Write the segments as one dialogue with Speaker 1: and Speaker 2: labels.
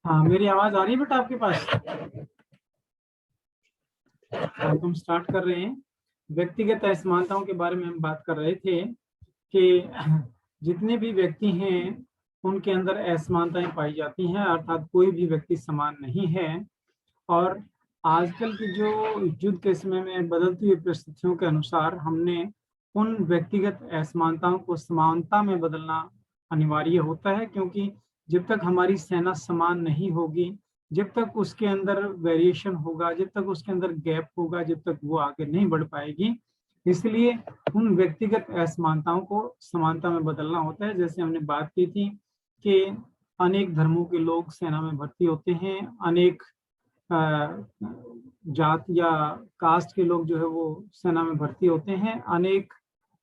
Speaker 1: हाँ, मेरी आवाज आ रही है बेटा आपके पास? अब हम स्टार्ट कर रहे हैं। व्यक्तिगत असमानताओं के बारे में हम बात कर रहे थे कि जितने भी व्यक्ति हैं उनके अंदर असमानताएं पाई जाती हैं, अर्थात कोई भी व्यक्ति समान नहीं है। और आजकल की जो युद्ध के समय में बदलती हुई परिस्थितियों के अनुसार हमने उन व्यक्तिगत असमानताओं को समानता में बदलना अनिवार्य होता है, क्योंकि जब तक हमारी सेना समान नहीं होगी, जब तक उसके अंदर वेरिएशन होगा, जब तक उसके अंदर गैप होगा, जब तक वो आगे नहीं बढ़ पाएगी। इसलिए उन व्यक्तिगत असमानताओं को समानता में बदलना होता है। जैसे हमने बात की थी कि अनेक धर्मों के लोग सेना में भर्ती होते हैं, अनेक जात या कास्ट के लोग जो है वो सेना में भर्ती होते हैं, अनेक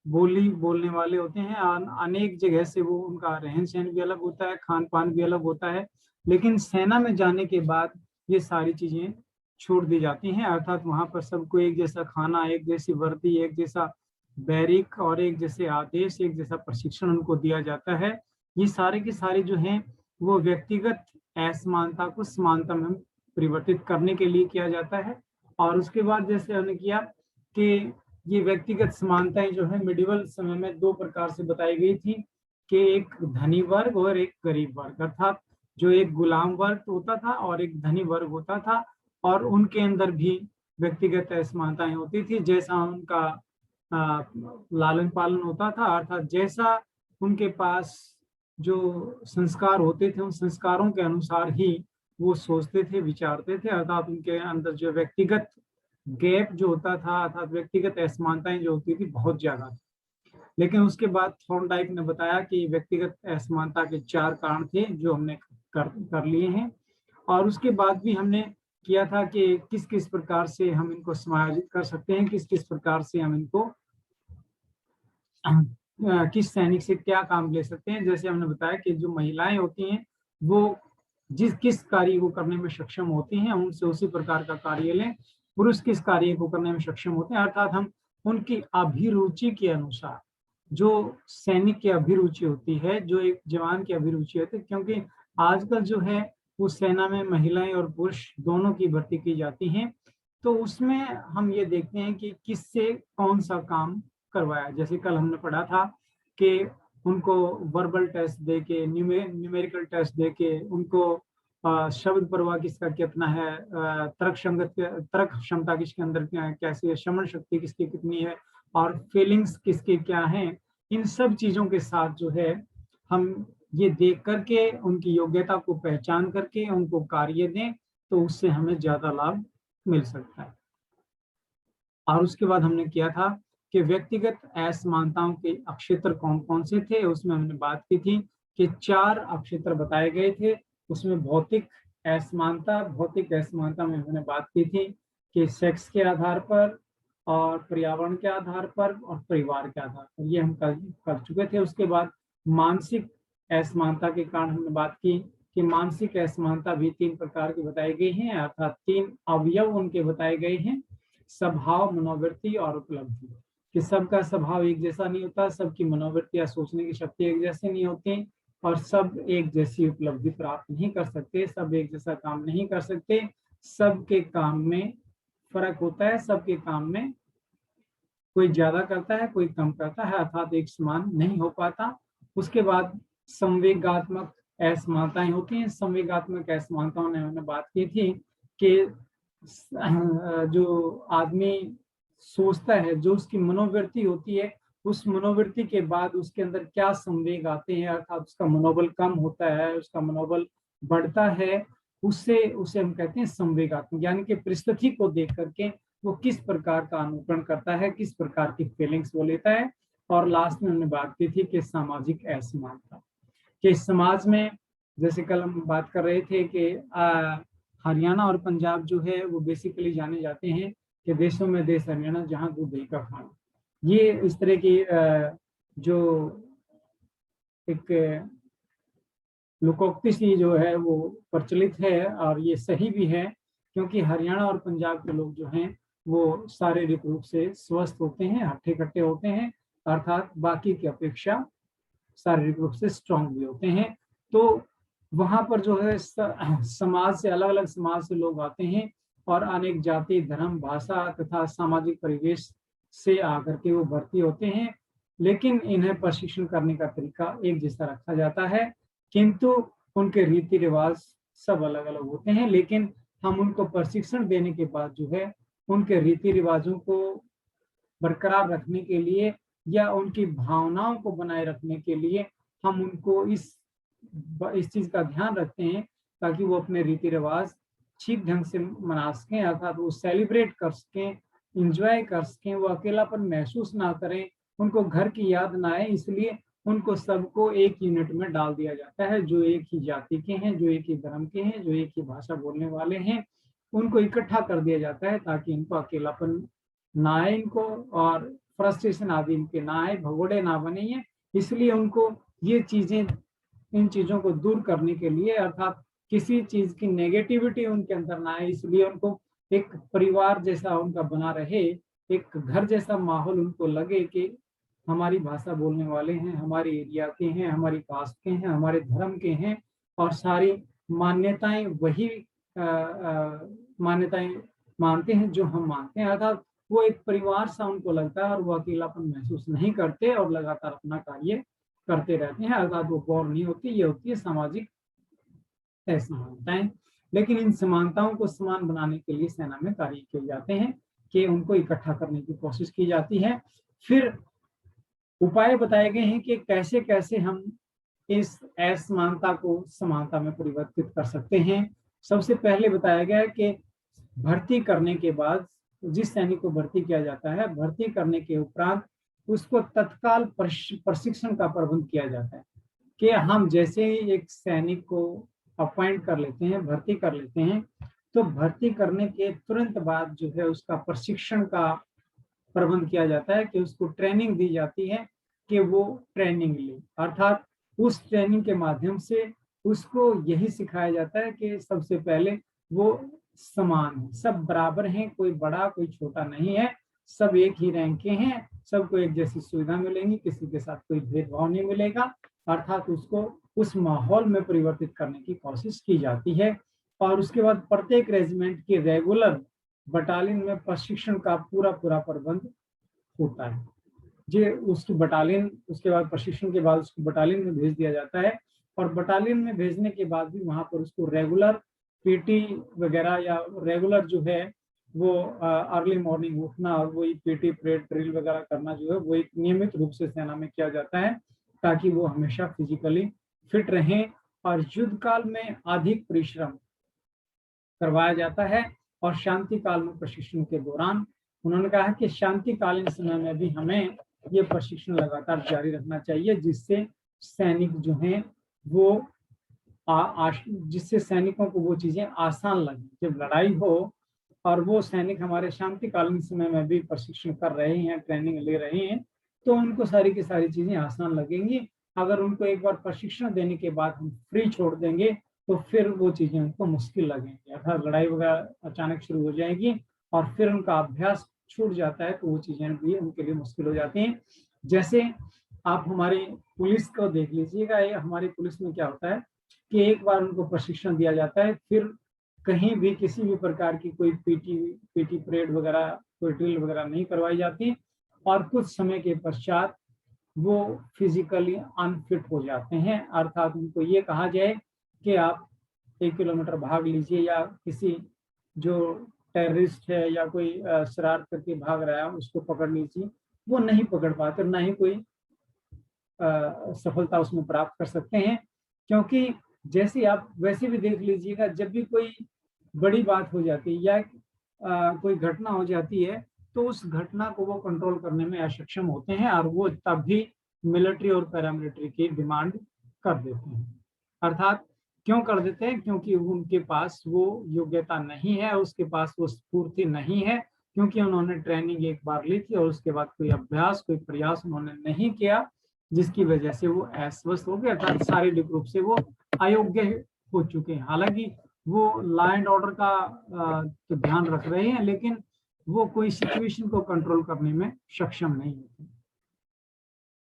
Speaker 1: बोली बोलने वाले होते हैं, अनेक जगह से वो उनका रहन सहन भी अलग होता है, खान पान भी अलग होता है। लेकिन सेना में जाने के बाद ये सारी चीजें छोड़ दी जाती हैं, अर्थात वहां पर सबको एक जैसा खाना, एक जैसी वर्दी, एक जैसा बैरिक और एक जैसे आदेश, एक जैसा प्रशिक्षण उनको दिया जाता है। ये सारे के सारे जो हैं वो व्यक्तिगत असमानता को समानता में परिवर्तित करने के लिए किया जाता है। और उसके बाद जैसे हमने किया कि ये व्यक्तिगत समानताएं जो है मिडिवल समय में दो प्रकार से बताई गई थी कि एक धनी वर्ग और एक गरीब वर्ग, अर्थात जो एक गुलाम वर्ग होता था और एक धनी वर्ग होता था, और उनके अंदर भी व्यक्तिगत असमानताएं होती थी। जैसा उनका लालन पालन होता था, अर्थात जैसा उनके पास जो संस्कार होते थे उन संस्कारों के अनुसार ही वो सोचते थे, विचारते थे, अर्थात उनके अंदर जो व्यक्तिगत गैप जो होता था, अर्थात व्यक्तिगत असमानताएं जो होती थी बहुत ज्यादा। लेकिन उसके बाद थॉर्नडाइक ने बताया कि व्यक्तिगत असमानता के 4 कारण थे जो हमने कर लिए हैं। और उसके बाद भी हमने किया था कि किस किस प्रकार से हम इनको समायोजित कर सकते हैं, किस किस प्रकार से हम इनको किस सैनिक से क्या काम ले सकते हैं। जैसे हमने बताया कि जो महिलाएं होती हैं वो जिस किस कार्य को करने में सक्षम होती हैं उनसे उसी प्रकार का कार्य लें, पुरुष किस कार्य को करने में सक्षम होते हैं, अर्थात हम उनकी अभिरुचि के अनुसार, जो सैनिक की अभिरुचि होती है, जो एक जवान की अभिरुचि होती है, क्योंकि आजकल जो है वो सेना में महिलाएं और पुरुष दोनों की भर्ती की जाती हैं, तो उसमें हम ये देखते हैं कि किससे कौन सा काम करवाया। जैसे कल हमने पढ़ा था कि उनको वर्बल टेस्ट दे के, न्यूमेरिकल टेस्ट दे के उनको शब्द प्रवाह किसका कितना है, तर्क क्षमता किसके अंदर क्या है, कैसे श्रवण शक्ति किसकी कितनी है, और फीलिंग्स किसके क्या हैं, इन सब चीजों के साथ जो है हम ये देख करके उनकी योग्यता को पहचान करके उनको कार्य दें, तो उससे हमें ज्यादा लाभ मिल सकता है। और उसके बाद हमने किया था कि व्यक्तिगत असमानताओं के अक्षेत्र कौन कौन से थे। उसमें हमने बात की थी कि 4 अक्षेत्र बताए गए थे। उसमें भौतिक असमानता में हमने बात की थी कि सेक्स के आधार पर और पर्यावरण के आधार पर और परिवार के आधार पर, ये हम कर चुके थे। उसके बाद मानसिक असमानता के कारण हमने बात की कि मानसिक असमानता भी 3 प्रकार की बताई गई हैं, अर्थात 3 अवयव उनके बताए गए हैं, स्वभाव, मनोवृत्ति और उपलब्धि। कि सबका स्वभाव एक जैसा नहीं होता, सबकी मनोवृत्ति या सोचने की शक्ति एक जैसी नहीं होती, और सब एक जैसी उपलब्धि प्राप्त नहीं कर सकते, सब एक जैसा काम नहीं कर सकते, सबके काम में फर्क होता है, सबके काम में कोई ज्यादा करता है, कोई कम करता है, अर्थात एक समान नहीं हो पाता। उसके बाद संवेगात्मक असमानताएं होती हैं। संवेगात्मक असमानताओं ने हमने बात की थी कि जो आदमी सोचता है, जो उसकी मनोवृत्ति होती है, उस मनोवृत्ति के बाद उसके अंदर क्या संवेग आते हैं, अर्थात उसका मनोबल कम होता है, उसका मनोबल बढ़ता है, उससे उसे हम कहते हैं संवेगात्मक, यानी कि परिस्थिति को देख करके वो किस प्रकार का अनुकरण करता है, किस प्रकार की फीलिंग्स वो लेता है। और लास्ट में हमने बात की थी कि सामाजिक असमानता, कि समाज में, जैसे कल हम बात कर रहे थे कि हरियाणा और पंजाब जो है वो बेसिकली जाने जाते हैं कि देशों में देश हरियाणा जहाँ दूध दही का खाना। ये इस तरह की जो एक लोकोक्ति सी जो है वो प्रचलित है, और ये सही भी है, क्योंकि हरियाणा और पंजाब के लोग जो हैं वो शारीरिक रूप से स्वस्थ होते हैं, हट्टे कट्टे होते हैं, अर्थात बाकी की अपेक्षा शारीरिक रूप से स्ट्रांग भी होते हैं। तो वहां पर जो है समाज से, अलग अलग समाज से लोग आते हैं और अनेक जाति, धर्म, भाषा तथा सामाजिक परिवेश से आकर के वो भर्ती होते हैं। लेकिन इन्हें प्रशिक्षण करने का तरीका एक जैसा रखा जाता है, किंतु उनके रीति रिवाज सब अलग अलग होते हैं। लेकिन हम उनको प्रशिक्षण देने के बाद जो है उनके रीति रिवाजों को बरकरार रखने के लिए या उनकी भावनाओं को बनाए रखने के लिए हम उनको इस चीज का ध्यान रखते हैं, ताकि वो अपने रीति रिवाज ठीक ढंग से मना सकें, अर्थात वो सेलिब्रेट कर सकें, इंजॉय कर सकें, वो अकेलापन महसूस ना करें, उनको घर की याद ना आए। इसलिए उनको सबको एक यूनिट में डाल दिया जाता है, जो एक ही जाति के हैं, जो एक ही धर्म के हैं, जो एक ही भाषा बोलने वाले हैं, उनको इकट्ठा कर दिया जाता है ताकि इनको अकेलापन ना आए, इनको और फ्रस्ट्रेशन आदि इनके ना आए, भगोड़े ना बने ये। इसलिए उनको ये चीजें, इन चीजों को दूर करने के लिए, अर्थात किसी चीज की नेगेटिविटी उनके अंदर ना आए, इसलिए उनको एक परिवार जैसा उनका बना रहे, एक घर जैसा माहौल उनको लगे कि हमारी भाषा बोलने वाले हैं, हमारे एरिया के हैं, हमारी कास्ट के हैं, हमारे धर्म के हैं, और सारी मान्यताएं वही मान्यताएं मानते हैं जो हम मानते हैं। अर्थात वो एक परिवार सा उनको लगता है और वो अकेलापन महसूस नहीं करते और लगातार अपना कार्य करते रहते हैं, अर्थात वो बोर नहीं होती। ये होती है सामाजिक असमानताएं। लेकिन इन समानताओं को समान बनाने के लिए सेना में कार्य किए जाते हैं, कि उनको इकट्ठा करने की कोशिश की जाती है। फिर उपाय बताए गए हैं कि कैसे कैसे हम इस असमानता को समानता में परिवर्तित कर सकते हैं। सबसे पहले बताया गया है कि भर्ती करने के बाद जिस सैनिक को भर्ती किया जाता है, भर्ती करने के उपरांत उसको तत्काल प्रशिक्षण का प्रबंध किया जाता है। कि हम जैसे ही एक सैनिक को अपॉइंट कर लेते हैं, भर्ती कर लेते हैं, तो भर्ती करने के तुरंत बाद जो है उसका प्रशिक्षण का प्रबंध किया जाता है, कि उसको ट्रेनिंग दी जाती है कि वो ट्रेनिंग ले। अर्थात उस ट्रेनिंग के माध्यम से उसको यही सिखाया जाता है कि सबसे पहले वो समान है, सब बराबर हैं, कोई बड़ा कोई छोटा नहीं है, सब एक ही रैंक के हैं, सबको एक जैसी सुविधा मिलेंगी, किसी के साथ कोई भेदभाव नहीं मिलेगा। अर्थात उसको उस माहौल में परिवर्तित करने की कोशिश की जाती है। और उसके बाद प्रत्येक रेजिमेंट की रेगुलर बटालियन में प्रशिक्षण का पूरा पूरा प्रबंध होता है। जे उसकी बटालियन, उसके बाद प्रशिक्षण के बाद उसको बटालियन में भेज दिया जाता है, और बटालियन में भेजने के बाद भी वहां पर उसको रेगुलर पीटी वगैरह या रेगुलर जो है वो अर्ली मॉर्निंग उठना और वही पीटी परेड ड्रिल वगैरह करना जो है वो एक नियमित रूप से सेना में किया जाता है, ताकि वो हमेशा फिजिकली फिट रहें। और युद्ध काल में अधिक परिश्रम करवाया जाता है। और शांति काल में प्रशिक्षण के दौरान उन्होंने कहा कि शांतिकालीन समय में भी हमें ये प्रशिक्षण लगातार जारी रखना चाहिए, जिससे सैनिक जो हैं वो जिससे सैनिकों को वो चीजें आसान लगे। जब लड़ाई हो और वो सैनिक हमारे शांतिकालीन समय में भी प्रशिक्षण कर रहे हैं, ट्रेनिंग ले रहे हैं, तो उनको सारी की सारी चीजें आसान लगेंगी। अगर उनको एक बार प्रशिक्षण देने के बाद हम फ्री छोड़ देंगे तो फिर वो चीजें उनको मुश्किल लगेंगी, अर्थात लड़ाई वगैरह अचानक शुरू हो जाएगी और फिर उनका अभ्यास छूट जाता है, तो वो चीजें भी उनके लिए मुश्किल हो जाती हैं। जैसे आप हमारी पुलिस को देख लीजिएगा, हमारी पुलिस में क्या होता है कि एक बार उनको प्रशिक्षण दिया जाता है, फिर कहीं भी किसी भी प्रकार की कोई पीटी परेड वगैरह, कोई ड्रिल वगैरह नहीं करवाई जाती, और कुछ समय के पश्चात वो फिजिकली अनफिट हो जाते हैं। अर्थात उनको ये कहा जाए कि आप 1 किलोमीटर भाग लीजिए, या किसी जो टेररिस्ट है या कोई शरारत करके भाग रहा है उसको पकड़ लीजिए, वो नहीं पकड़ पाते, ना ही कोई सफलता उसमें प्राप्त कर सकते हैं। क्योंकि जैसे आप वैसे भी देख लीजिएगा, जब भी कोई बड़ी बात हो जाती है या कोई घटना हो जाती है, तो उस घटना को वो कंट्रोल करने में अक्षम होते हैं, और वो तभी मिलिट्री और पैरामिलिट्री की डिमांड कर देते हैं। अर्थात क्यों कर देते हैं? क्योंकि उनके पास वो योग्यता नहीं है, उसके पास वो स्फूर्ति नहीं है, क्योंकि उन्होंने ट्रेनिंग एक बार ली थी और उसके बाद कोई अभ्यास, कोई प्रयास उन्होंने नहीं किया, जिसकी वजह से वो अस्वस्थ हो गए, अर्थात शारीरिक रूप से वो अयोग्य हो चुके हैं। हालांकि वो लॉ एंड ऑर्डर का तो ध्यान रख रहे हैं, लेकिन वो कोई सिचुएशन को कंट्रोल करने में सक्षम नहीं होते।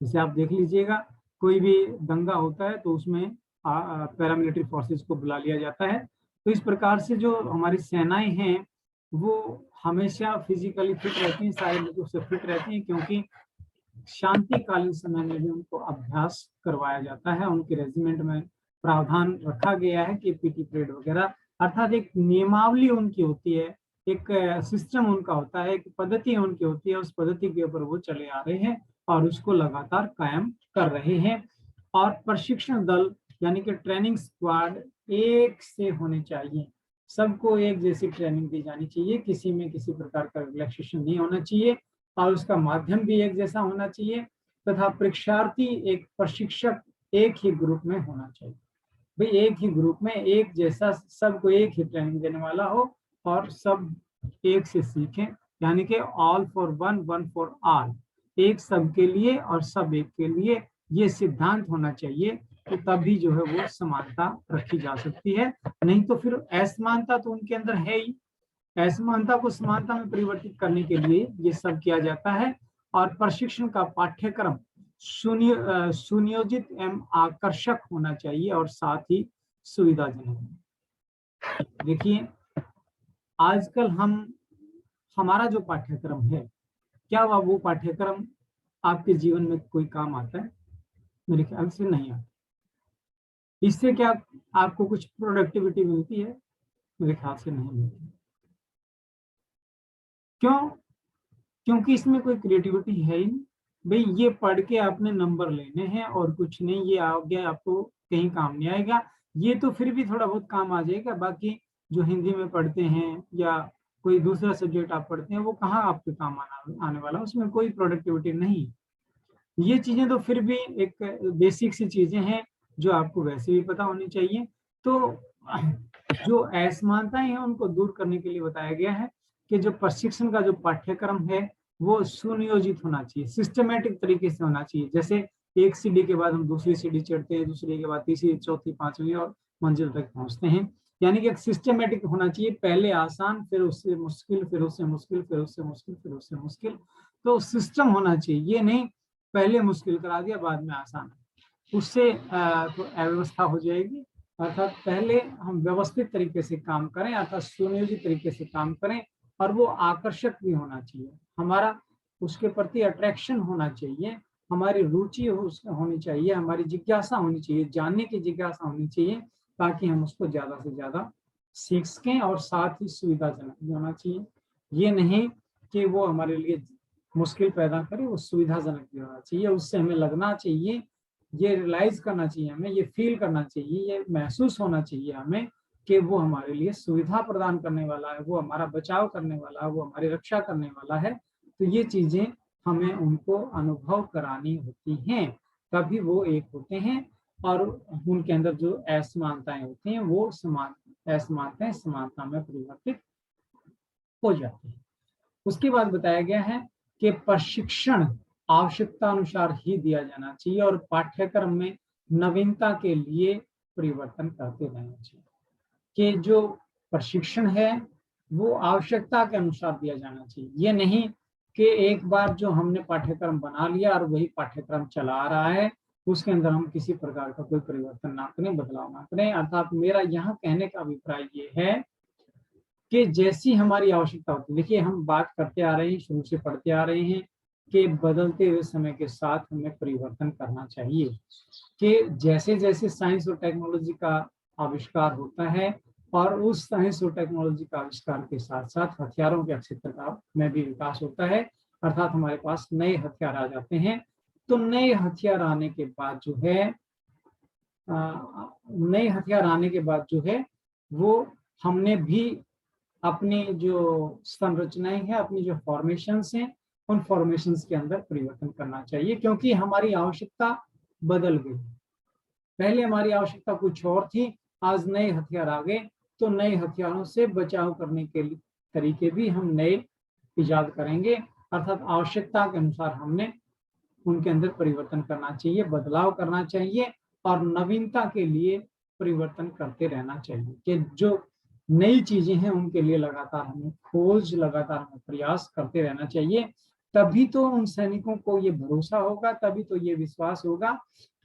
Speaker 1: जैसे आप देख लीजिएगा, कोई भी दंगा होता है तो उसमें पैरामिलिट्री फोर्सेस को बुला लिया जाता है। तो इस प्रकार से जो हमारी सेनाएं हैं वो हमेशा फिजिकली फिट रहती हैं, शारीरिक रूप से फिट रहती हैं, क्योंकि शांतिकालीन समय में भी उनको अभ्यास करवाया जाता है। उनके रेजिमेंट में प्रावधान रखा गया है कि पीटी परेड वगैरह, अर्थात एक नियमावली उनकी होती है, एक सिस्टम उनका होता है, एक पद्धति उनकी होती है, उस पद्धति के ऊपर वो चले आ रहे हैं और उसको लगातार कायम कर रहे हैं। और प्रशिक्षण दल यानी कि ट्रेनिंग स्क्वाड एक से होने चाहिए, सबको एक जैसी ट्रेनिंग दी जानी चाहिए, किसी में किसी प्रकार का रिलैक्सेशन नहीं होना चाहिए और उसका माध्यम भी एक जैसा होना चाहिए, तथा परीक्षार्थी एक प्रशिक्षक एक ही ग्रुप में होना चाहिए। भाई एक ही ग्रुप में एक जैसा सबको एक ही ट्रेनिंग देने वाला हो और सब एक से सीखें, यानी कि all for one, one for all, एक सबके लिए और सब एक के लिए, ये सिद्धांत होना चाहिए। तो तभी जो है वो समानता रखी जा सकती है, नहीं तो फिर असमानता तो उनके अंदर है ही। असमानता को समानता में परिवर्तित करने के लिए ये सब किया जाता है। और प्रशिक्षण का पाठ्यक्रम सुनियोजित एवं आकर्षक होना चाहिए और साथ ही सुविधाजनक। देखिए आजकल हमारा जो पाठ्यक्रम है, क्या वो पाठ्यक्रम आपके जीवन में कोई काम आता है? मेरे ख्याल से नहीं आता। इससे क्या आपको कुछ प्रोडक्टिविटी मिलती है? मेरे ख्याल से नहीं मिलती। क्यों? क्योंकि इसमें कोई क्रिएटिविटी है ही नहीं। भाई ये पढ़ के आपने नंबर लेने हैं और कुछ नहीं, ये आगे आपको कहीं काम नहीं आएगा। ये तो फिर भी थोड़ा बहुत काम आ जाएगा, बाकी जो हिंदी में पढ़ते हैं या कोई दूसरा सब्जेक्ट आप पढ़ते हैं वो कहाँ आपके काम आने वाला, उसमें कोई प्रोडक्टिविटी नहीं। ये चीजें तो फिर भी एक बेसिक सी चीजें हैं जो आपको वैसे भी पता होनी चाहिए। तो जो असमानताएं हैं उनको दूर करने के लिए बताया गया है कि जो प्रशिक्षण का जो पाठ्यक्रम है वो सुनियोजित होना चाहिए, सिस्टमेटिक तरीके से होना चाहिए। जैसे एक सीढ़ी के बाद हम दूसरी सीढ़ी चढ़ते हैं, दूसरी के बाद तीसरी, चौथी, पांचवी और मंजिल तक पहुंचते हैं, यानी कि एक सिस्टमेटिक होना चाहिए। पहले आसान, फिर उससे मुश्किल, फिर उससे मुश्किल, फिर उससे मुश्किल, फिर उससे मुश्किल। तो सिस्टम होना चाहिए, ये नहीं पहले मुश्किल करा दिया बाद में आसान, उससे तो अव्यवस्था हो जाएगी। अर्थात पहले हम व्यवस्थित तरीके से काम करें, अर्थात सुनियोजित तरीके से काम करें, और वो आकर्षक भी होना चाहिए, हमारा उसके प्रति अट्रैक्शन होना चाहिए, हमारी रुचि होनी चाहिए, हमारी जिज्ञासा होनी चाहिए, जानने की जिज्ञासा होनी चाहिए, ताकि हम उसको ज्यादा से ज्यादा सीख सकें। और साथ ही सुविधाजनक भी होना चाहिए, ये नहीं कि वो हमारे लिए मुश्किल पैदा करे, वो सुविधाजनक भी होना चाहिए, उससे हमें लगना चाहिए, ये रियलाइज करना चाहिए हमें, ये फील करना चाहिए, ये महसूस होना चाहिए हमें कि वो हमारे लिए सुविधा प्रदान करने वाला है, वो हमारा बचाव करने वाला है, वो हमारी रक्षा करने वाला है। तो ये चीजें हमें उनको अनुभव करानी होती हैं, तभी वो एक होते हैं और उनके अंदर जो असमानताएं होती हैं वो असमानताएं समानता में परिवर्तित हो जाती है। उसके बाद बताया गया है कि प्रशिक्षण आवश्यकता अनुसार ही दिया जाना चाहिए और पाठ्यक्रम में नवीनता के लिए परिवर्तन करते रहना चाहिए। कि जो प्रशिक्षण है वो आवश्यकता के अनुसार दिया जाना चाहिए, ये नहीं कि एक बार जो हमने पाठ्यक्रम बना लिया और वही पाठ्यक्रम चला आ रहा है, उसके अंदर हम किसी प्रकार का कोई परिवर्तन ना करें, बदलाव ना करें। अर्थात मेरा यहाँ कहने का अभिप्राय ये है कि जैसी हमारी आवश्यकता होती है, देखिए हम बात करते आ रहे हैं, शुरू से पढ़ते आ रहे हैं कि बदलते हुए समय के साथ हमें परिवर्तन करना चाहिए, कि जैसे जैसे साइंस और टेक्नोलॉजी का आविष्कार होता है और उस साइंस और टेक्नोलॉजी का आविष्कार के साथ साथ हथियारों के क्षेत्र का में भी विकास होता है, अर्थात हमारे पास नए हथियार आ जाते हैं। तो नए हथियार आने के बाद जो है वो हमने भी अपनी जो संरचनाएं हैं, अपनी जो फॉर्मेशंस हैं, उन फॉर्मेशंस के अंदर परिवर्तन करना चाहिए, क्योंकि हमारी आवश्यकता बदल गई। पहले हमारी आवश्यकता कुछ और थी, आज नए हथियार आ गए, तो नए हथियारों से बचाव करने के तरीके भी हम नए इजाद करेंगे। अर्थात आवश्यकता के अनुसार हमने उनके अंदर परिवर्तन करना चाहिए, बदलाव करना चाहिए और नवीनता के लिए परिवर्तन करते रहना चाहिए, कि जो नई चीजें हैं उनके लिए लगातार हमें खोज, लगातार हमें प्रयास करते रहना चाहिए। तभी तो उन सैनिकों को ये भरोसा होगा, तभी तो ये विश्वास होगा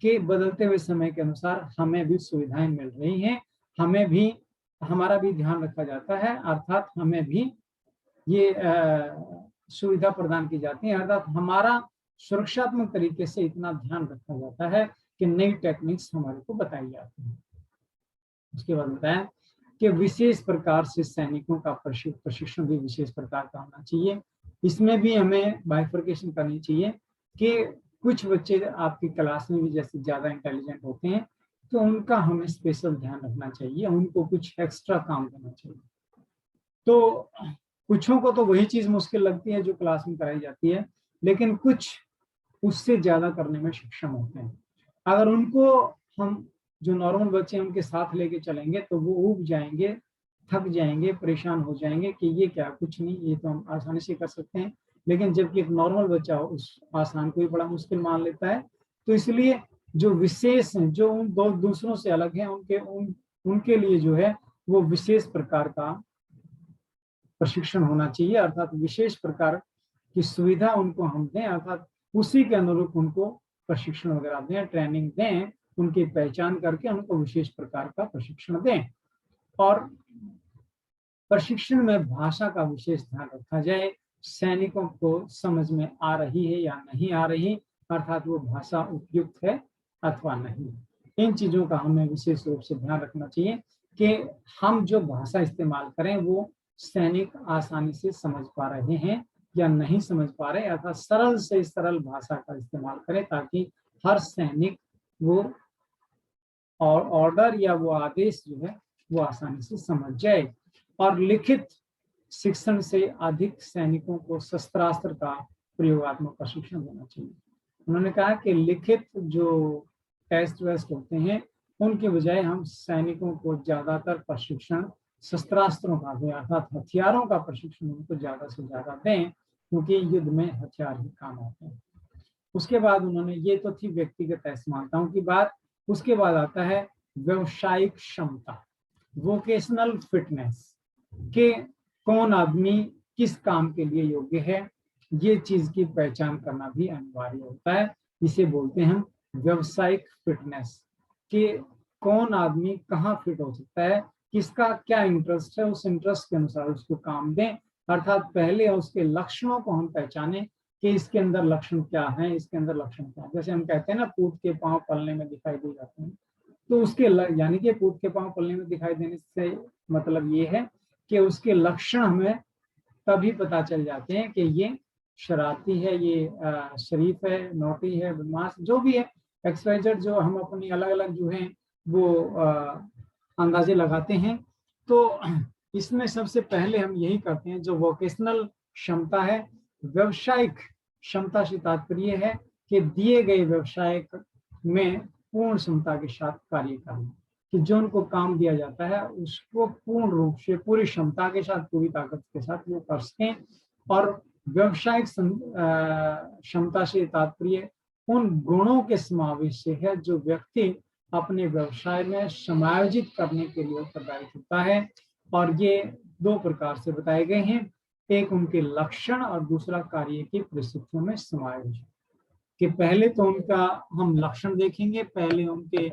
Speaker 1: कि बदलते हुए समय के अनुसार हमें भी सुविधाएं मिल रही हैं, हमें भी हमारा भी ध्यान रखा जाता है, अर्थात हमें भी ये सुविधा प्रदान की जाती है, अर्थात हमारा सुरक्षात्मक तरीके से इतना ध्यान रखा जाता है कि नई टेक्निक्स हमारे को बताई जाती है। उसके बाद बताया कि विशेष प्रकार से सैनिकों का प्रशिक्षण भी विशेष प्रकार का होना चाहिए। इसमें भी हमें बाइफर्केशन करनी चाहिए कि कुछ बच्चे आपकी क्लास में भी जैसे ज्यादा इंटेलिजेंट होते हैं तो उनका हमें स्पेशल ध्यान रखना चाहिए, उनको कुछ एक्स्ट्रा काम करना चाहिए। तो कुछों को तो वही चीज मुश्किल लगती है जो क्लास में कराई जाती है, लेकिन कुछ उससे ज्यादा करने में सक्षम होते हैं। अगर उनको हम जो नॉर्मल बच्चे उनके साथ लेके चलेंगे तो वो ऊब जाएंगे, थक जाएंगे, परेशान हो जाएंगे कि ये क्या, कुछ नहीं, ये तो हम आसानी से कर सकते हैं। लेकिन जबकि एक नॉर्मल बच्चा उस आसान को भी बड़ा मुश्किल मान लेता है। तो इसलिए जो विशेष हैं, जो उन दो दूसरों से अलग हैं, उनके लिए जो है वो विशेष प्रकार का प्रशिक्षण होना चाहिए, अर्थात विशेष प्रकार की सुविधा उनको हम दें, अर्थात उसी के अनुरूप उनको प्रशिक्षण वगैरह दें, ट्रेनिंग दें, उनकी पहचान करके उनको विशेष प्रकार का प्रशिक्षण दें। और प्रशिक्षण में भाषा का विशेष ध्यान रखा जाए, सैनिकों को समझ में आ रही है या नहीं आ रही, अर्थात वो भाषा उपयुक्त है अथवा नहीं। इन चीजों का हमें विशेष रूप से ध्यान रखना चाहिए कि हम जो भाषा इस्तेमाल करें वो सैनिक आसानी से समझ पा रहे हैं या नहीं समझ पा रहे, अर्थात सरल से सरल भाषा का इस्तेमाल करें ताकि हर सैनिक वो और ऑर्डर या वो आदेश जो है वो आसानी से समझ जाए। और लिखित शिक्षण से अधिक सैनिकों को शस्त्रास्त्र का प्रयोगात्मक प्रशिक्षण देना चाहिए। उन्होंने कहा कि लिखित जो टेस्ट वेस्ट होते हैं उनके बजाय हम सैनिकों को ज्यादातर प्रशिक्षण शस्त्रास्त्रों का दें, अर्थात हथियारों का प्रशिक्षण उनको ज्यादा से ज्यादा दें, क्योंकि युद्ध में हथियार ही काम आते हैं। उसके बाद उन्होंने, ये तो थी व्यक्तिगत असमानताओं की बात, उसके बाद आता है व्यवसायिक क्षमता, वोकेशनल फिटनेस, कि कौन आदमी किस काम के लिए योग्य है, ये चीज की पहचान करना भी अनिवार्य होता है। इसे बोलते हैं हम व्यवसायिक फिटनेस, कि कौन आदमी कहाँ फिट हो सकता है, किसका क्या इंटरेस्ट है, उस इंटरेस्ट के अनुसार उसको काम दें, अर्थात पहले उसके लक्षणों को हम पहचाने कि इसके अंदर लक्षण क्या है, इसके अंदर लक्षण क्या है। जैसे हम कहते हैं ना, पूत के पांव पलने में दिखाई दे जाते हैं, तो उसके यानी कि पूत के पांव पलने में दिखाई देने से मतलब ये है कि उसके लक्षण हमें तभी पता चल जाते हैं कि ये शरारती है, ये शरीफ है, नौटी है, बदमाश, जो भी है, एक्सवाइजेड, जो हम अपनी अलग अलग जो है वो अंदाजे लगाते हैं। तो इसमें सबसे पहले हम यही करते हैं, जो वोकेशनल क्षमता है, व्यवसायिक क्षमता से तात्पर्य है कि दिए गए व्यवसाय में पूर्ण क्षमता के साथ कार्य करना, कि जो उनको काम दिया जाता है उसको पूर्ण रूप से पूरी क्षमता के साथ, पूरी ताकत के साथ वो कर सकें। और व्यवसायिक क्षमता से तात्पर्य उन गुणों के समावेश से है जो व्यक्ति अपने व्यवसाय में समायोजित करने के लिए उत्तरदायी होता है। और ये दो प्रकार से बताए गए हैं, एक उनके लक्षण और दूसरा कार्य की परिस्थितियों में समायोजन। कि पहले तो उनका हम लक्षण देखेंगे, पहले उनके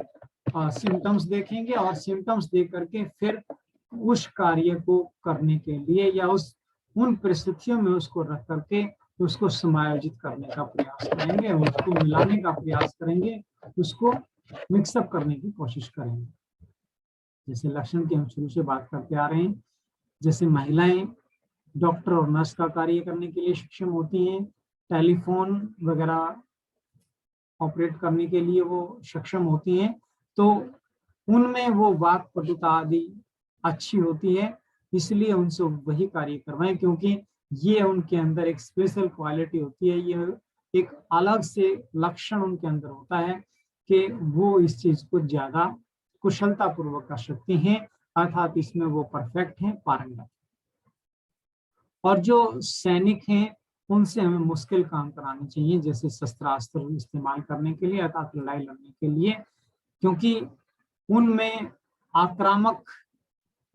Speaker 1: सिम्टम्स देखेंगे और सिम्टम्स देख करके फिर उस कार्य को करने के लिए या उन परिस्थितियों में उसको रख करके उसको समायोजित करने का प्रयास करेंगे, उसको मिलाने का प्रयास करेंगे, उसको मिक्सअप करने की कोशिश करेंगे। जैसे लक्षण की हम शुरू से बात करते आ रहे हैं, जैसे महिलाएं डॉक्टर और नर्स का कार्य करने के लिए सक्षम होती हैं, टेलीफोन वगैरह ऑपरेट करने के लिए वो सक्षम होती हैं, तो उनमें वो वाक पटुता आदि अच्छी होती है, इसलिए उनसे वही कार्य करवाएं, क्योंकि ये उनके अंदर एक स्पेशल क्वालिटी होती है, ये एक अलग से लक्षण उनके अंदर होता है कि वो इस चीज को ज्यादा कुशलता पूर्वक कर सकती हैं, अर्थात इसमें वो परफेक्ट हैं, पारंगत। और जो सैनिक हैं उनसे हमें मुश्किल काम कराने चाहिए, जैसे शस्त्रास्त्र इस्तेमाल करने के लिए, अर्थात लड़ाई लड़ने के लिए, क्योंकि उनमें आक्रामक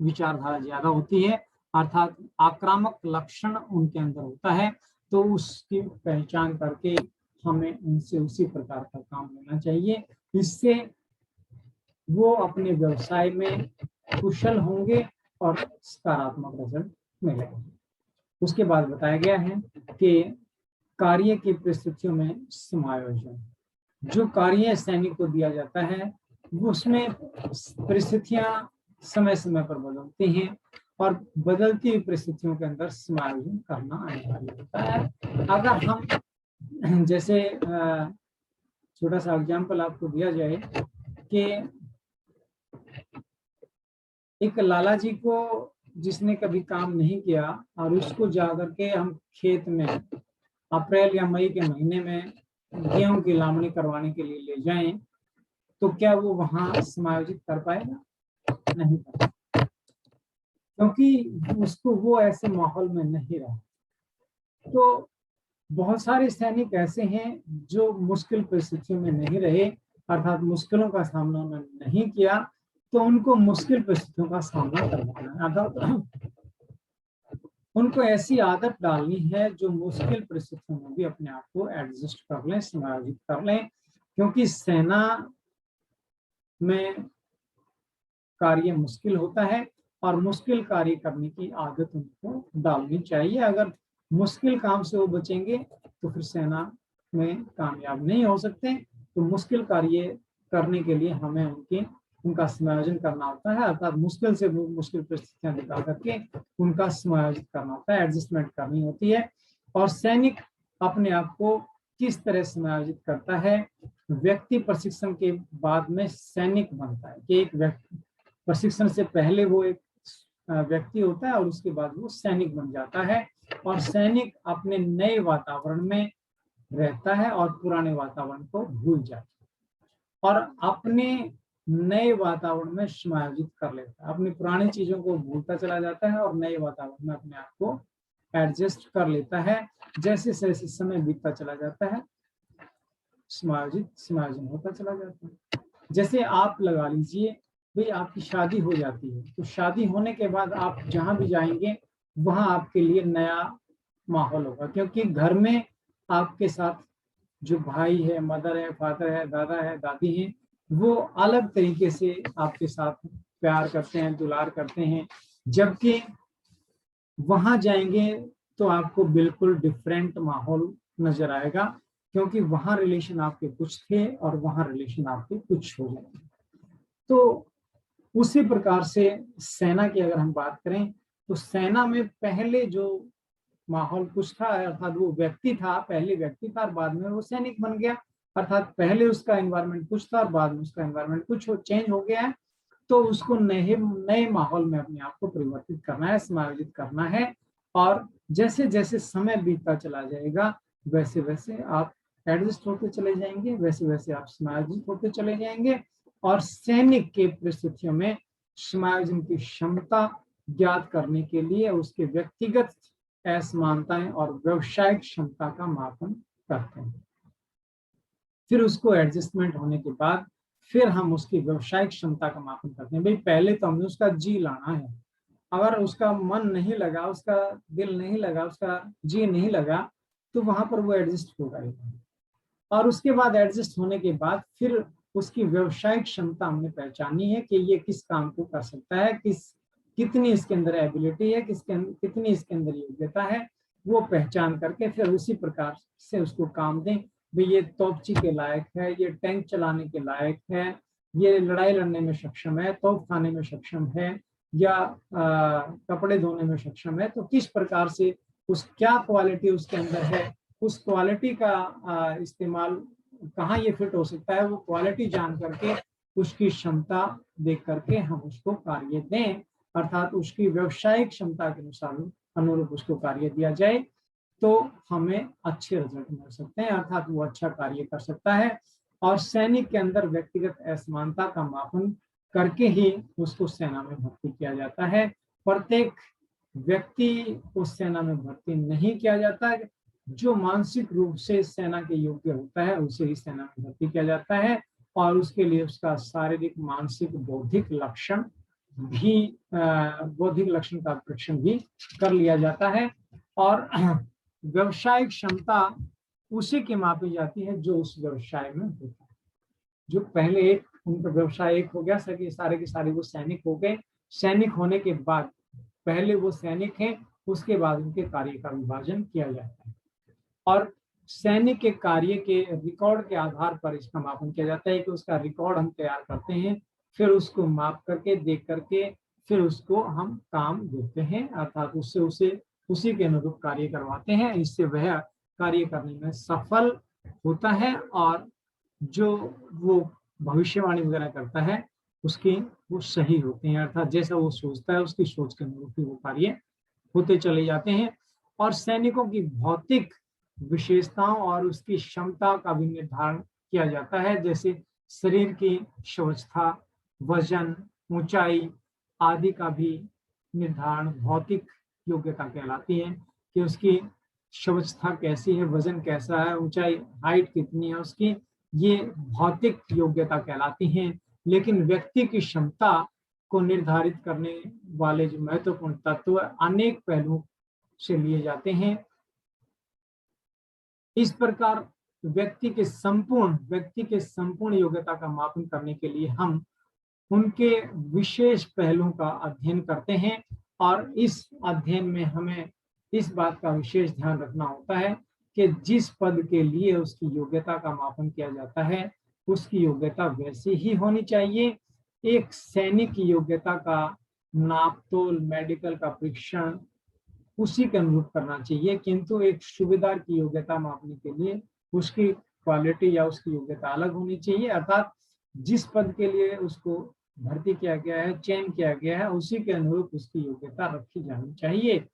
Speaker 1: विचारधारा ज्यादा होती है, अर्थात आक्रामक लक्षण उनके अंदर होता है। तो उसकी पहचान करके हमें उनसे उसी प्रकार का काम लेना चाहिए। इससे वो अपने व्यवसाय में कुशल होंगे और सकारात्मक रिजल्ट मिलेगा। उसके बाद बताया गया है कि कार्य की परिस्थितियों में समायोजन। जो कार्य सैनिक को दिया जाता है वो उसमें परिस्थितियां समय समय पर बदलती हैं और बदलती हुई परिस्थितियों के अंदर समायोजन करना अनिवार्य होता है। अगर हम जैसे छोटा सा एग्जाम्पल आपको दिया जाए कि एक लाला जी को जिसने कभी काम नहीं किया और उसको जाकर के हम खेत में अप्रैल या मई के महीने में गेहूं की लावणी करवाने के लिए ले जाएं, तो क्या वो वहां समायोजित कर पाएगा? नहीं कर पाएगा, क्योंकि उसको वो ऐसे माहौल में नहीं रहा। तो बहुत सारे सैनिक ऐसे हैं जो मुश्किल परिस्थितियों में नहीं रहे, अर्थात मुश्किलों का सामना उन्होंने नहीं किया, तो उनको मुश्किल परिस्थितियों का सामना करना है। अर्थात उनको ऐसी आदत डालनी है जो मुश्किल परिस्थितियों में भी अपने आप को एडजस्ट कर लें, समायोजित कर लें, क्योंकि सेना में कार्य मुश्किल होता है और मुश्किल कार्य करने की आदत उनको डालनी चाहिए। अगर मुश्किल काम से वो बचेंगे तो फिर सेना में कामयाब नहीं हो सकते। तो मुश्किल कार्य करने के लिए हमें उनका समायोजन करना होता है, अर्थात मुश्किल से मुश्किल परिस्थितियां निकाल करके उनका समायोजित करना होता है, एडजस्टमेंट करनी होती है। और सैनिक अपने आप को किस तरह समायोजित करता है? व्यक्ति प्रशिक्षण के बाद में सैनिक बनता है कि एक व्यक्ति प्रशिक्षण से पहले वो एक व्यक्ति होता है और उसके बाद वो सैनिक बन जाता है। और सैनिक अपने नए वातावरण में रहता है और पुराने वातावरण को भूल जाता है और अपने नए वातावरण में समायोजित कर लेता है। अपनी पुरानी चीजों को भूलता चला जाता है और नए वातावरण में अपने आप को एडजस्ट कर लेता है। जैसे जैसे समय बीतता चला जाता है समायोजन होता चला जाता है। जैसे आप लगा लीजिए भाई आपकी शादी हो जाती है, तो शादी होने के बाद आप जहां भी जाएंगे वहां आपके लिए नया माहौल होगा, क्योंकि घर में आपके साथ जो भाई है, मदर है, फादर है, दादा है, दादी है, वो अलग तरीके से आपके साथ प्यार करते हैं, दुलार करते हैं। जबकि वहां जाएंगे तो आपको बिल्कुल डिफरेंट माहौल नजर आएगा, क्योंकि वहां रिलेशन आपके कुछ थे और वहां रिलेशन आपके कुछ हो जाएंगे। तो उसी प्रकार से सेना की अगर हम बात करें तो सेना में पहले जो माहौल कुछ था, अर्थात वो व्यक्ति था, पहले व्यक्ति था और बाद में वो सैनिक बन गया। अर्थात पहले उसका एनवायरनमेंट कुछ था और बाद में उसका एनवायरनमेंट कुछ चेंज हो गया है। तो उसको नए माहौल में अपने आप को परिवर्तित करना है, समायोजित करना है। और जैसे जैसे समय बीतता चला जाएगा वैसे वैसे आप एडजस्ट होते चले जाएंगे, वैसे वैसे आप समायोजित होते चले जाएंगे। और सैनिक के परिस्थितियों में समायोजन की क्षमता ज्ञात करने के लिए उसके व्यक्तिगत असमानताएं और व्यावसायिक क्षमता का मापन करते हैं। फिर उसको एडजस्टमेंट होने के बाद फिर हम उसकी व्यावसायिक क्षमता का मापन करते हैं। भाई पहले तो हमने उसका जी लाना है, अगर उसका मन नहीं लगा, उसका दिल नहीं लगा, उसका जी नहीं लगा, तो वहां पर वो एडजस्ट होगा ही। और उसके बाद एडजस्ट होने के बाद फिर उसकी व्यावसायिक क्षमता हमने पहचानी है कि ये किस काम को कर सकता है, कितनी इसके अंदर एबिलिटी है, कितनी इसके अंदर योग्यता है, वो पहचान करके फिर उसी प्रकार से उसको काम दें। भाई ये तोपची के लायक है, ये टैंक चलाने के लायक है, ये लड़ाई लड़ने में सक्षम है, तोप खाने में सक्षम है, या कपड़े धोने में सक्षम है। तो किस प्रकार से क्या क्वालिटी उसके अंदर है, उस क्वालिटी का इस्तेमाल कहाँ ये फिट हो सकता है, वो क्वालिटी जान करके उसकी क्षमता देख करके हम उसको कार्य दें, अर्थात उसकी व्यावसायिक क्षमता के अनुरूप उसको कार्य दिया जाए, तो हमें अच्छे रिजल्ट मिल सकते हैं, अर्थात वो अच्छा कार्य कर सकता है। और सैनिक के अंदर व्यक्तिगत असमानता का मापन करके ही उसको सेना में भर्ती किया जाता है। प्रत्येक व्यक्ति को सेना में भर्ती नहीं किया जाता है, जो मानसिक रूप से सेना के योग्य होता है उसे ही सेना में भर्ती किया जाता है। और उसके लिए उसका शारीरिक, मानसिक, बौद्धिक लक्षण का परीक्षण भी कर लिया जाता है। और व्यवसायिक क्षमता उसी की मापी जाती है जो उस व्यवसाय में होता है। जो पहले एक उनका व्यवसाय एक हो गया, सभी सारे के सारे वो सैनिक हो गए। सैनिक होने के बाद पहले वो सैनिक हैं, उसके बाद उनके कार्य का विभाजन किया जाता है और सैनिक के कार्य के रिकॉर्ड के आधार पर इसका मापन किया जाता है कि उसका रिकॉर्ड हम तैयार करते हैं, फिर उसको माप करके देख करके फिर उसको हम काम देते हैं, अर्थात उससे उसे उसी के अनुरूप कार्य करवाते हैं। इससे वह कार्य करने में सफल होता है और जो वो भविष्यवाणी वगैरह करता है उसकी वो सही होते हैं, अर्थात जैसा वो सोचता है उसकी सोच के अनुरूप ही वो कार्य होते चले जाते हैं। और सैनिकों की भौतिक विशेषताओं और उसकी क्षमता का भी निर्धारण किया जाता है, जैसे शरीर की स्वच्छता, वजन, ऊंचाई आदि का भी निर्धारण भौतिक योग्यता कहलाती है कि उसकी स्वच्छता कैसी है, वजन कैसा है, ऊंचाई हाइट कितनी है उसकी, ये भौतिक योग्यता कहलाती हैं। लेकिन व्यक्ति की क्षमता को निर्धारित करने वाले जो महत्वपूर्ण तत्व अनेक पहलुओं से लिए जाते हैं। इस प्रकार व्यक्ति के संपूर्ण योग्यता का मापन करने के लिए हम उनके विशेष पहलुओं का अध्ययन करते हैं और इस अध्ययन में हमें इस बात का विशेष ध्यान रखना होता है कि जिस पद के लिए उसकी योग्यता का मापन किया जाता है उसकी योग्यता वैसी ही होनी चाहिए। एक सैनिक की योग्यता का नापतोल, मेडिकल का परीक्षण उसी के अनुरूप करना चाहिए, किंतु एक सूबेदार की योग्यता मापने के लिए उसकी क्वालिटी या उसकी योग्यता अलग होनी चाहिए, अर्थात जिस पद के लिए उसको भर्ती किया गया है, चयन किया गया है, उसी के अनुरूप उसकी योग्यता रखी जानी चाहिए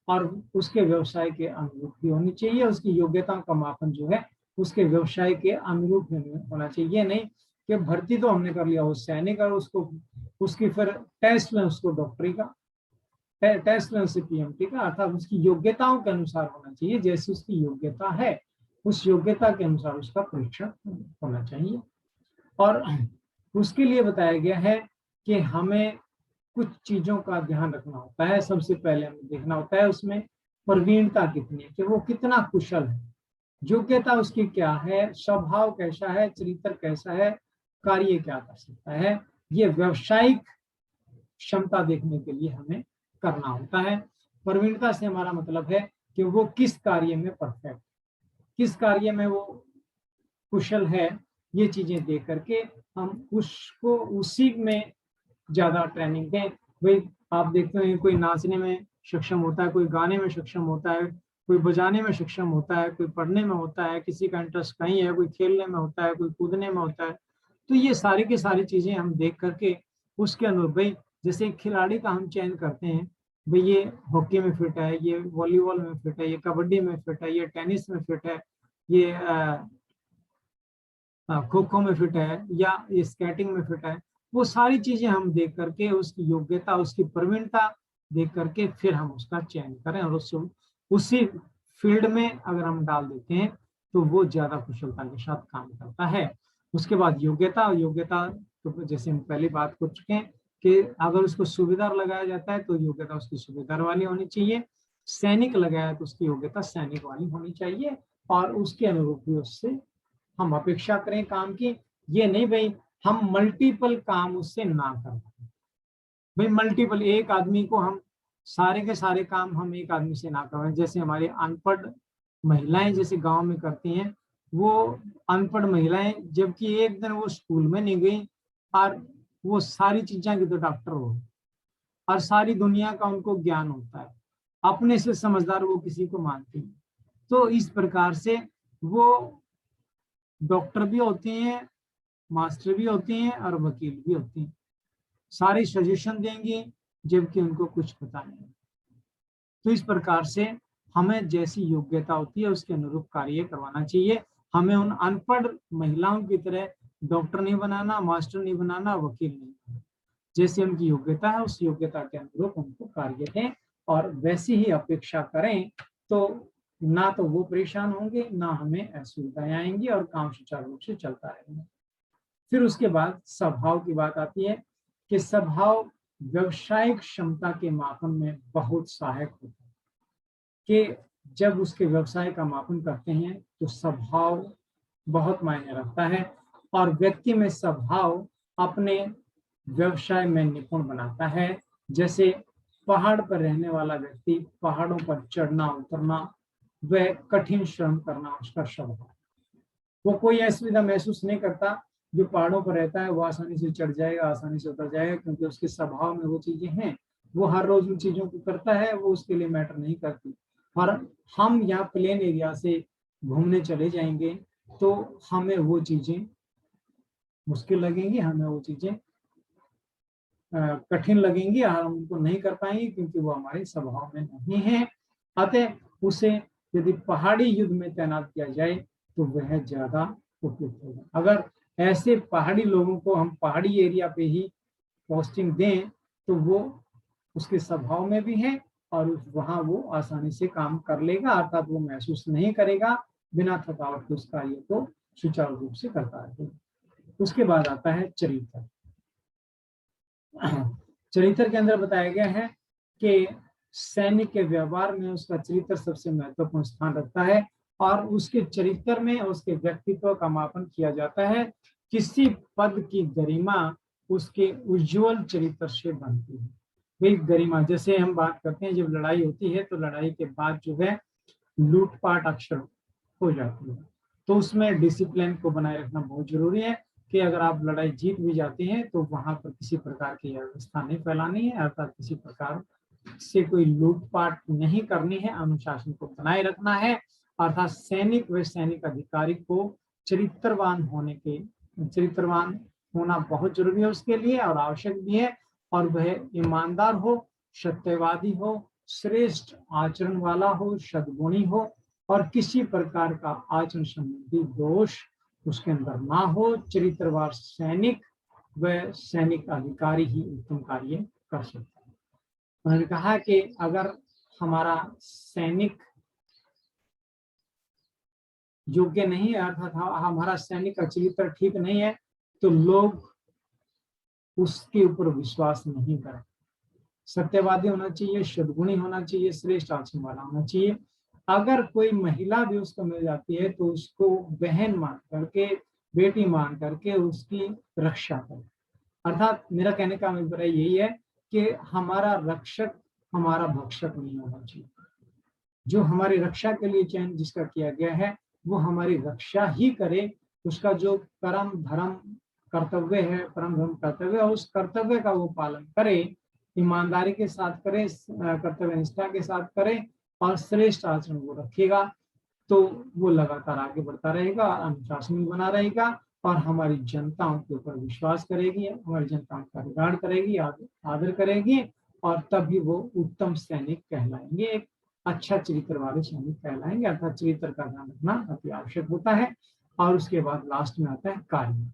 Speaker 1: और उसके व्यवसाय के अनुरूप भी होनी चाहिए। उसकी योग्यता का मापन जो है उसके व्यवसाय के अनुरूप होना चाहिए, नहीं कि भर्ती तो हमने कर लिया उस सैनिक और उसको उसकी फिर टेस्ट में उसको डॉक्टरी का टेस्ट में उसे पीएमटी का, अर्थात उसकी योग्यताओं के अनुसार होना चाहिए, जैसी उसकी योग्यता है उस योग्यता के अनुसार उसका परीक्षण होना चाहिए। और उसके लिए बताया गया है कि हमें कुछ चीजों का ध्यान रखना होता है। सबसे पहले हमें देखना होता है उसमें प्रवीणता कितनी है, कि वो कितना कुशल है, योग्यता उसकी क्या है, स्वभाव कैसा है, चरित्र कैसा है, कार्य क्या कर सकता है, ये व्यावसायिक क्षमता देखने के लिए हमें करना होता है। प्रवीणता से हमारा मतलब है कि वो किस कार्य में परफेक्ट, किस कार्य में वो कुशल है, ये चीजें देख करके हम उसको उसी में ज्यादा ट्रेनिंग दें। भाई आप देखते हैं कोई नाचने में सक्षम होता है, कोई गाने में सक्षम होता है, कोई बजाने में सक्षम होता है, कोई पढ़ने में होता है, किसी का इंटरेस्ट कहीं है, कोई खेलने में होता है, कोई कूदने में होता है। तो ये सारी की सारी चीजें हम देख करके उसके अनुरूप, भाई जैसे खिलाड़ी का हम चयन करते हैं, भाई ये हॉकी में फिट है, ये वॉलीबॉल में फिट है, ये कबड्डी में फिट है, ये टेनिस में फिट है, ये खो खो में फिट है, या ये स्केटिंग में फिट है। वो सारी चीजें हम देख करके उसकी योग्यता, उसकी प्रवीणता देख करके फिर हम उसका चयन करें और उससे उसी फील्ड में अगर हम डाल देते हैं तो वो ज्यादा कुशलता के साथ काम करता है। उसके बाद योग्यता तो जैसे हम पहली बात कर चुके हैं कि अगर उसको सूबेदार लगाया जाता है तो योग्यता उसकी सूबेदार वाली होनी चाहिए, सैनिक लगाया तो उसकी योग्यता सैनिक वाली होनी चाहिए और उसके अनुरूप भी उससे हम अपेक्षा करें काम की। ये नहीं भाई हम मल्टीपल काम उससे ना कर पाए, भाई मल्टीपल एक आदमी को हम सारे के सारे काम हम एक आदमी से ना करवाएं। जैसे हमारी अनपढ़ महिलाएं जैसे गांव में करती हैं, वो अनपढ़ महिलाएं जबकि एक दिन वो स्कूल में नहीं गई और वो सारी चीजें की तो डॉक्टर हो और सारी दुनिया का उनको ज्ञान होता है, अपने से समझदार वो किसी को मानती है। तो इस प्रकार से वो डॉक्टर भी होती हैं, मास्टर भी होती हैं और वकील भी होती हैं, सारी सजेशन देंगी जबकि उनको कुछ पता नहीं। तो इस प्रकार से हमें जैसी योग्यता होती है उसके अनुरूप कार्य करवाना चाहिए। हमें उन अनपढ़ महिलाओं की तरह डॉक्टर नहीं बनाना, मास्टर नहीं बनाना, वकील नहीं बनाना। जैसे उनकी योग्यता है उस योग्यता के अनुरूप उनको कार्य दें और वैसी ही अपेक्षा करें, तो ना तो वो परेशान होंगे, ना हमें असुविधाएं आएंगी और काम सुचारू रूप से चलता रहेगा। फिर उसके बाद स्वभाव की बात आती है कि स्वभाव व्यवसायिक क्षमता के मापन में बहुत सहायक होता है। कि जब उसके व्यवसाय का मापन करते हैं तो स्वभाव बहुत मायने रखता है, और व्यक्ति में स्वभाव अपने व्यवसाय में निपुण बनाता है। जैसे पहाड़ पर रहने वाला व्यक्ति पहाड़ों पर चढ़ना उतरना व कठिन श्रम करना उसका स्वभाव। वो कोई असुविधा महसूस नहीं करता। जो पहाड़ों पर रहता है वो आसानी से चढ़ जाएगा, आसानी से उतर जाएगा, क्योंकि उसके स्वभाव में वो चीजें हैं। वो हर रोज उन चीजों को करता है, वो उसके लिए मैटर नहीं करती। और हम यहाँ प्लेन एरिया से घूमने चले जाएंगे तो हमें वो चीजें मुश्किल लगेंगी, हमें वो चीजें कठिन लगेंगी, और हम उनको नहीं कर पाएंगे क्योंकि वो हमारे स्वभाव में नहीं है। अतः उसे यदि पहाड़ी युद्ध में तैनात किया जाए तो वह ज्यादा उपयुक्त होगा। अगर ऐसे पहाड़ी लोगों को हम पहाड़ी एरिया पे ही पोस्टिंग दें तो वो उसके स्वभाव में भी है, और वहां वो आसानी से काम कर लेगा, अर्थात वो महसूस नहीं करेगा, बिना थकावट के उस कार्य को सुचारू रूप से करता है। उसके बाद आता है चरित्र। चरित्र के अंदर बताया गया है कि सैनिक के व्यवहार में उसका चरित्र सबसे महत्वपूर्ण स्थान रखता है, और उसके चरित्र में उसके व्यक्तित्व का मापन किया जाता है। किसी पद की गरिमा उसके उज्जवल चरित्र से बनती है। भाई गरिमा, जैसे हम बात करते हैं, जब लड़ाई होती है तो लड़ाई के बाद जो है लूटपाट अक्सर हो जाती है, तो उसमें डिसिप्लिन को बनाए रखना बहुत जरूरी है कि अगर आप लड़ाई जीत भी जाते हैं तो वहां पर किसी प्रकार की अव्यवस्था नहीं फैलानी है, अर्थात किसी प्रकार से कोई लूटपाट नहीं करनी है, अनुशासन को बनाए रखना है। अर्थात सैनिक व सैनिक अधिकारी को चरित्रवान होना बहुत जरूरी है उसके लिए, और आवश्यक भी है। और वह ईमानदार हो, सत्यवादी हो, श्रेष्ठ आचरण वाला हो, सद्गुणी हो, और किसी प्रकार का आचरण संबंधी दोष उसके अंदर ना हो। चरित्रवान सैनिक व सैनिक अधिकारी ही उत्तम कार्य कर सकते हैं। उन्होंने कहा कि अगर हमारा सैनिक योग्य नहीं है, अर्थात हमारा सैनिक का चरित्र ठीक नहीं है, तो लोग उसके ऊपर विश्वास नहीं करें। सत्यवादी होना चाहिए, सद्गुणी होना चाहिए, श्रेष्ठ आचरण वाला होना चाहिए। अगर कोई महिला भी उसको मिल जाती है तो उसको बहन मान करके, बेटी मान करके उसकी रक्षा करें। अर्थात मेरा कहने का अभिप्राय यही है कि हमारा रक्षक हमारा भक्षक नहीं होना चाहिए। जो हमारी रक्षा के लिए चयन जिसका किया गया है वो हमारी रक्षा ही करे। उसका जो परम धर्म कर्तव्य है, परम धर्म कर्तव्य है, उस कर्तव्य का वो पालन करे, ईमानदारी के साथ करे, कर्तव्य निष्ठा के साथ करे, और श्रेष्ठ आचरण वो रखेगा, तो वो लगातार आगे बढ़ता रहेगा, अनुशासन बना रहेगा, और हमारी जनताओं के ऊपर विश्वास करेगी, हमारी जनताओं का रिगार्ड करेगी, आदर करेगी, और तभी वो उत्तम सैनिक कहलाएंगे, एक अच्छा चरित्र वाले सैनिक कहलाएंगे। अर्थात चरित्र का ध्यान रखना अति आवश्यक होता है। और उसके बाद लास्ट में आता है कार्य,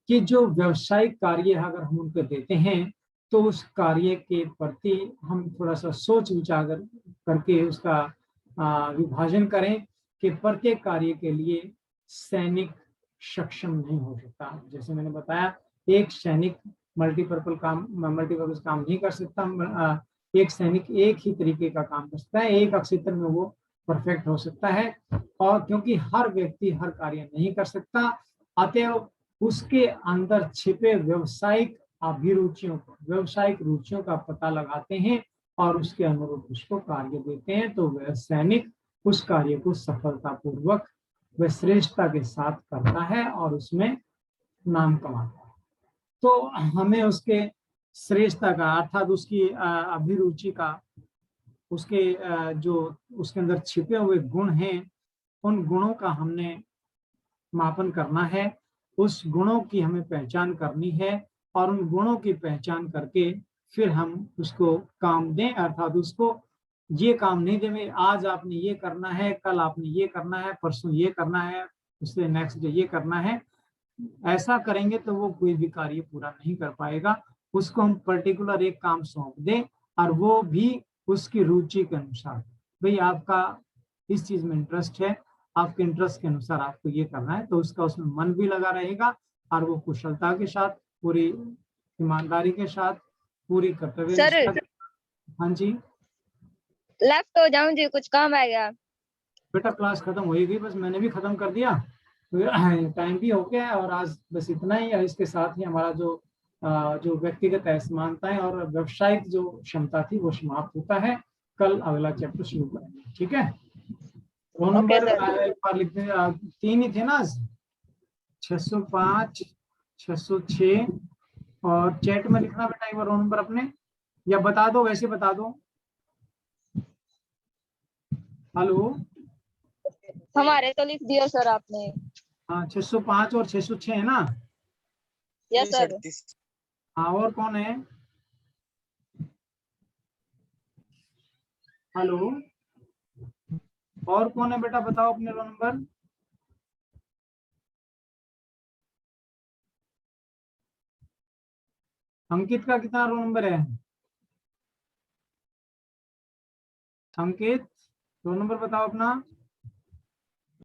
Speaker 1: कि जो व्यवसायिक कार्य अगर हम उनको देते हैं तो उस कार्य के प्रति हम थोड़ा सा सोच विचार करके उसका विभाजन करें कि प्रत्येक कार्य के लिए सैनिक सक्षम नहीं हो सकता। जैसे मैंने बताया, एक सैनिक मल्टीपर्पज काम नहीं कर सकता। एक सैनिक एक ही तरीके का काम कर सकता है, एक क्षेत्र में वो परफेक्ट हो सकता है, और क्योंकि हर व्यक्ति हर कार्य नहीं कर सकता, अतएव उसके अंदर छिपे व्यावसायिक रुचियों का पता लगाते हैं और उसके अनुरूप उसको कार्य देते हैं, तो वह सैनिक उस कार्य को सफलतापूर्वक व श्रेष्ठता के साथ करता है और उसमें नाम कमाता है। तो हमें उसके श्रेष्ठता का, अर्थात उसकी अभिरुचि का, उसके जो उसके अंदर छिपे हुए गुण हैं, उन गुणों का हमने मापन करना है, उस गुणों की हमें पहचान करनी है, और उन गुणों की पहचान करके फिर हम उसको काम दें। अर्थात उसको ये काम नहीं दें, आज आपने ये करना है, कल आपने ये करना है, परसों ये करना है, उससे नेक्स्ट डे ये करना है। ऐसा करेंगे तो वो कोई भी कार्य पूरा नहीं कर पाएगा। उसको हम पर्टिकुलर एक काम सौंप दें, और वो भी उसकी रुचि के अनुसार। भाई आपका इस चीज में इंटरेस्ट है, आपके इंटरेस्ट के अनुसार आपको ये करना है, तो उसका उसमें मन भी लगा रहेगा, और वो कुशलता के साथ, पूरी ईमानदारी के साथ, पूरी कर्तव्य निष्ठा। हाँ जी।
Speaker 2: लेफ्ट हो जाऊं जी, कुछ काम आ गया।
Speaker 1: बेटा क्लास खत्म हो ही गई, बस मैंने भी खत्म कर दिया, टाइम भी हो गया है, और आज बस इतना ही है। इसके साथ ही हमारा जो व्यक्तिगत असमानताएं और व्यवसायिक जो क्षमता थी वो समाप्त होता है। कल अगला चैप्टर शुरू करेंगे, ठीक है। Roll
Speaker 2: okay
Speaker 1: number
Speaker 2: sir.
Speaker 1: एक बार लिखते हैं, 3 ही थे ना आज, 605, 606, और चैट में लिखना बेटा एक बार रोल नंबर अपने, या बता दो, वैसे बता दो। हेलो।
Speaker 2: हमारे तो लिख दिया सर आपने।
Speaker 1: हाँ, 605 और 606 है ना।
Speaker 2: Yes sir.
Speaker 1: हाँ, और कौन है? हेलो, और कौन है बेटा, बताओ अपने रोल नंबर। अंकित का कितना रोल नंबर है? अंकित, रोल नंबर बताओ अपना।